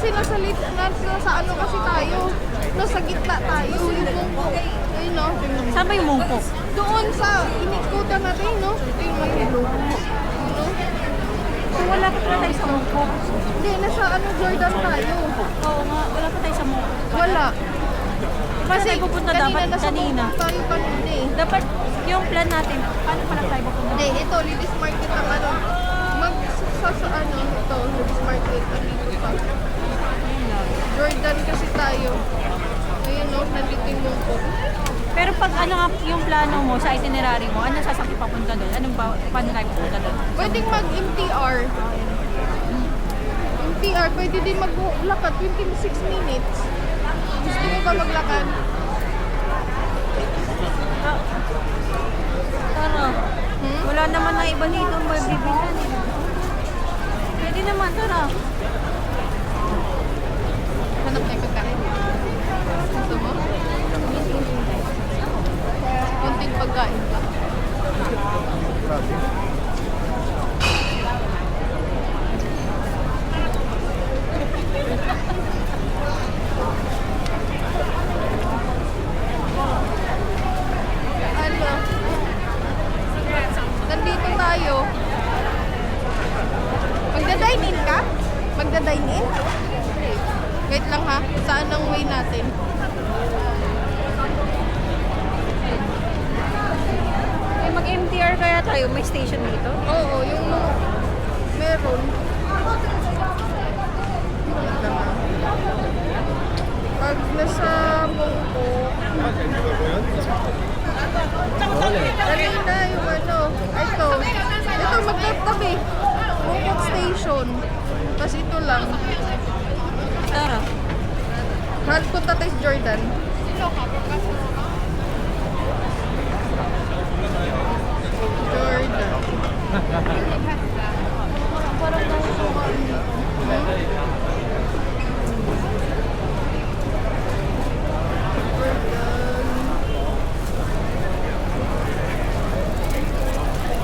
kasi nasa ano kasi tayo. Nasa gitna tayo. Yung mungkok. Ayun no. Saan ba yung mungkok? Doon sa inikutan natin, no? Ito yung mga logo. No? So wala pa pala tayo sa mungkok. Hindi, nasa ano, Jordan tayo. Oo nga, wala pa tayo sa mungkok. Wala. Kasi tayo pupunta dapat kanina. Tayo kanina eh. Dapat yung plan natin, paano pala tayo pupunta? Hindi, ito, Ladies Market ang ano. Sa ano, ito, Ladies Market. Andito pa. Jordan kasi tayo. Ayun no, nandito yung mungkok. Pero pag ano nga yung plano mo sa itinerary mo, anong sasakyan papunta doon? Anong paano tayo pupunta doon? Pwedeng mag-MTR. MTR, pwede din maglakad 26 minutes. Gusto mo ba maglakad? Tara. Wala naman na iba dito mo bibilan eh. Pwede naman, tara. Hanap tayo pagkain. Gusto mo? Konting pagkain pa. Ano? Nandito tayo. Magda-dine-in ka? Magda-dine-in? Wait lang ha. Saan ang way natin? Mag-MTR kaya tayo? May station dito? Oo, yung meron. Pag nasa Mungko, kanina yung ano, ito magkatabi. Mungkok Station. Tapos ito lang. Tara. Mahal punta tayo sa Jordan. Jordan. Parang tayo sa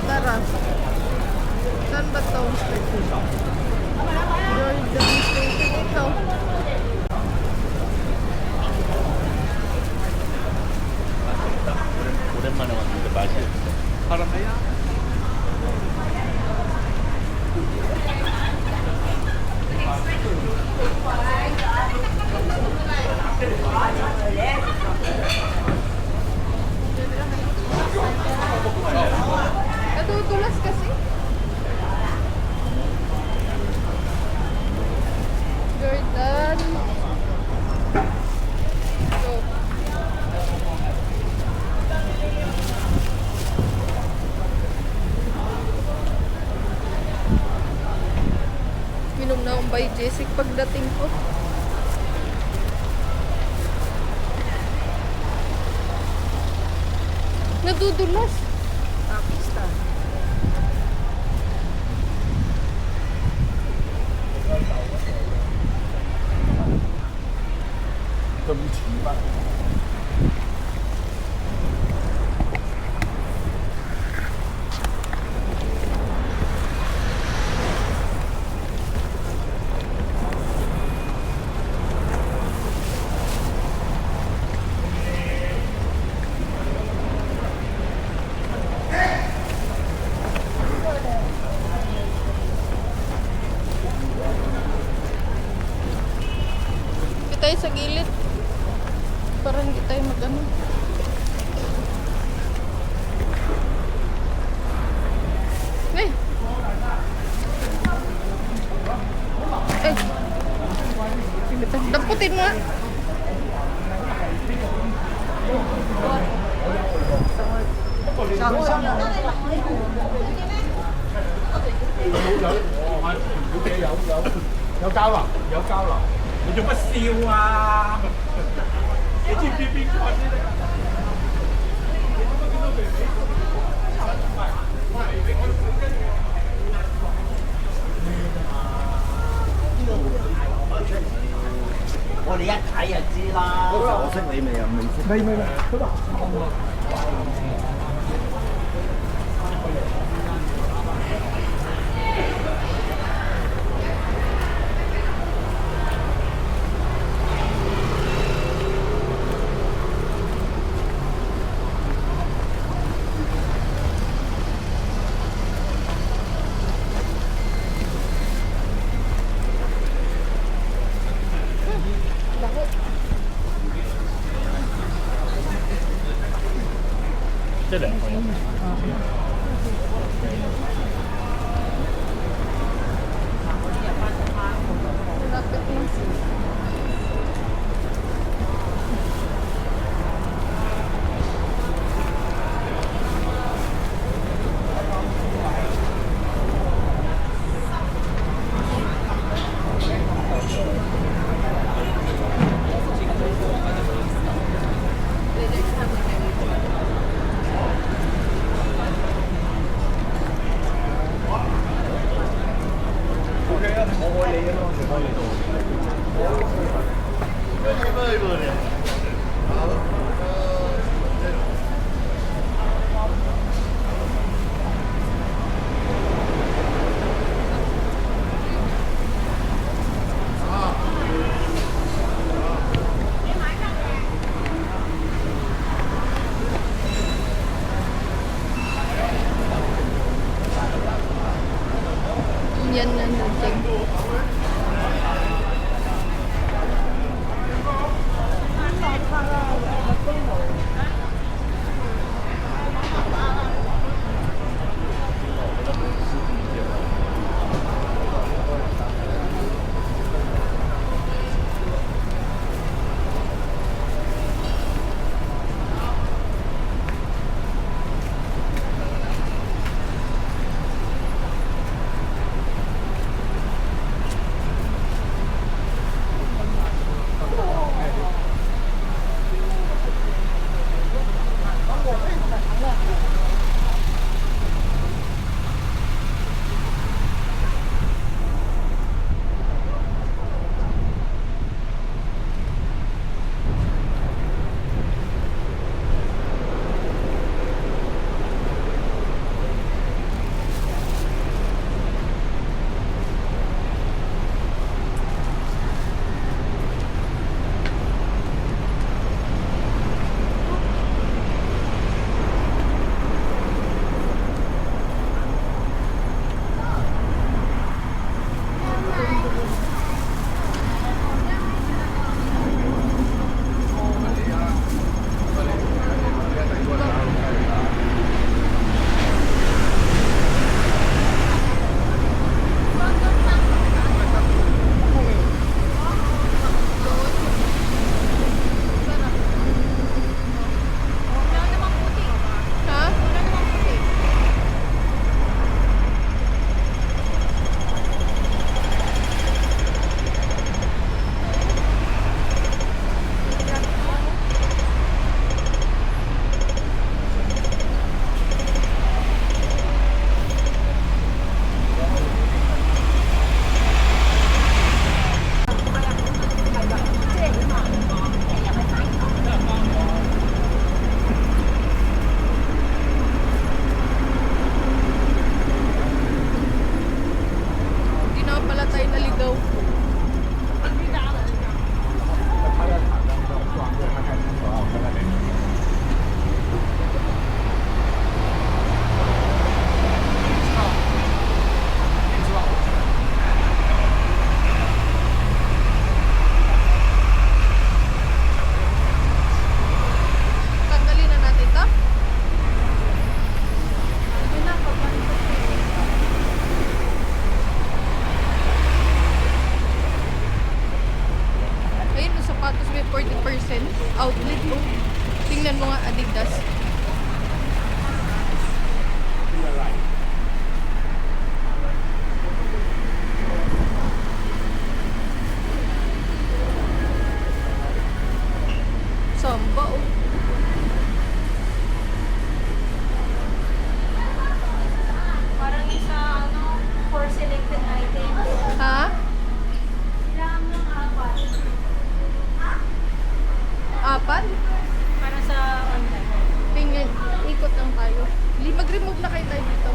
Tara. Saan ba ito? Jordan Station ito. 오랜만에 왔는데 맛이 사람이야? Nadudulas kasi. Jordan. Go. Minom na akong by Jessic pagdating ko. Nadudulas. Pakistan. Dito tayo sa gilid. Para hindi tayo mag-ano. Eh! Eh! Damputin mo.有交流，有交流。你做乜笑啊？你知唔知邊個先得？我哋一睇就知啦。我識你未啊？未識。未。佢話。Yan yan natin. outlet ko. Tingnan mo nga Adidas. Samba oh. Parang isa, for selected items. Ha? Kailangan mo ng apat. Apat? Para sa online. Tingnan, ikot lang tayo. Mag-remove na kayo tayo dito.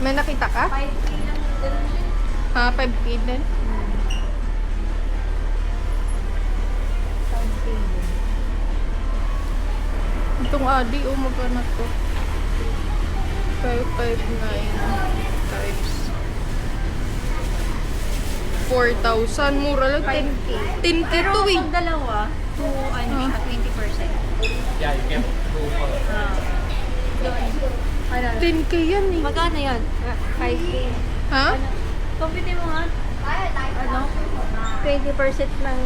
May nakita ka? 5K lang ganun din. Ha? 5K din? 5K din. Itong Adi, magkano to? 559 times 4,000. Mura lang. 5K. 10K Pero to eh. pag dalawa, to ano siya, 20%. Yeah, you get two for Ah. Doon. Ano? 10K yan eh. Magkano yan? 5K. Ha? Compute mo nga. Ano? 20% ng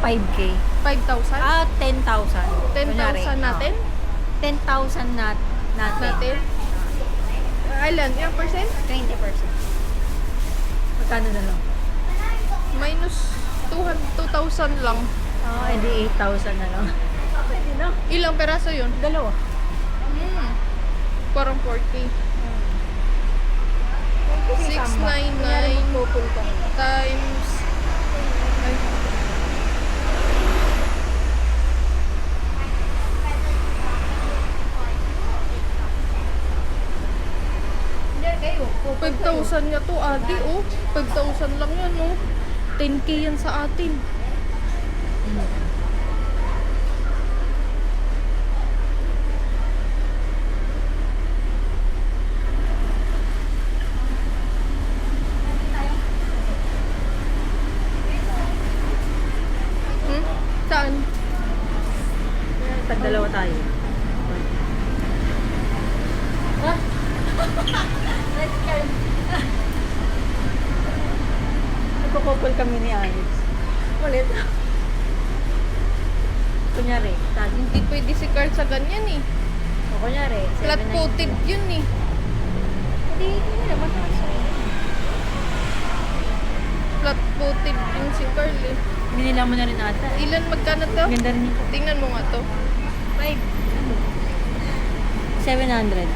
5K. 5,000? Ah, 10,000. 10,000 natin? 10,000 natin. Natin? Ilan? Ilang percent? 20%. Magkano na lang? Minus 2,000 lang. Ah, edi 8,000 na lang. Pwede na. Ilang peraso yun? Dalawa. Parang 4K. 699 times... Ay. Hindi, kayo. 5,000 nga to, ate, oh. 5,000 lang yan, oh. 10K yan sa atin. Hmm? Saan? Pag dalawa tayo. Nagkukupol kami ni Alex. Ulit. Kunyari, tagi. Hindi pwede si Carl sa ganyan, eh. O kunyari, Flat-footed 790. yun, eh. Hindi naman nasa. Flat-footed yun si Carl, eh. Binila mo na rin ata. Ilan magkano to? Ganda rin ito. Tingnan mo nga to. 700.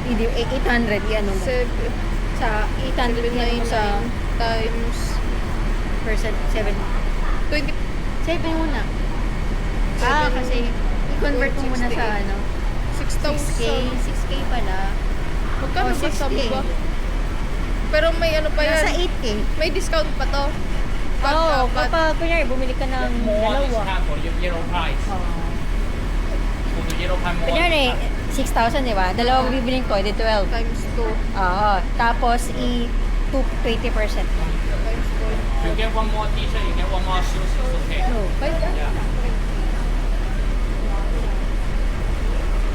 Hindi, 800. Yan mo. Sa 800 yan mo sa 799 times percent. 7. 20. 7 muna. Ah, kasi i-convert mo muna sa ano. 6K. 6,000. 6K pala. Magkano Oh, ba 6K. sabi ba? Pero may ano pa Nasa yan. 8K. May discount pa to. Oo, Pag- kapag kunyari bumili ka ng more dalawa. discount for your zero price. Oo. For the zero price more. Kunyari, 6,000 di ba? Dalawa bibiling ko, di 12. times 2. Oo. Tapos, 20%. Times 2. You get one more t-shirt, you get one more shoes, it's okay. No. Yeah.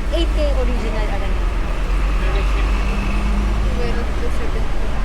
8K original, alam mo. Very cheap. 12 to 17.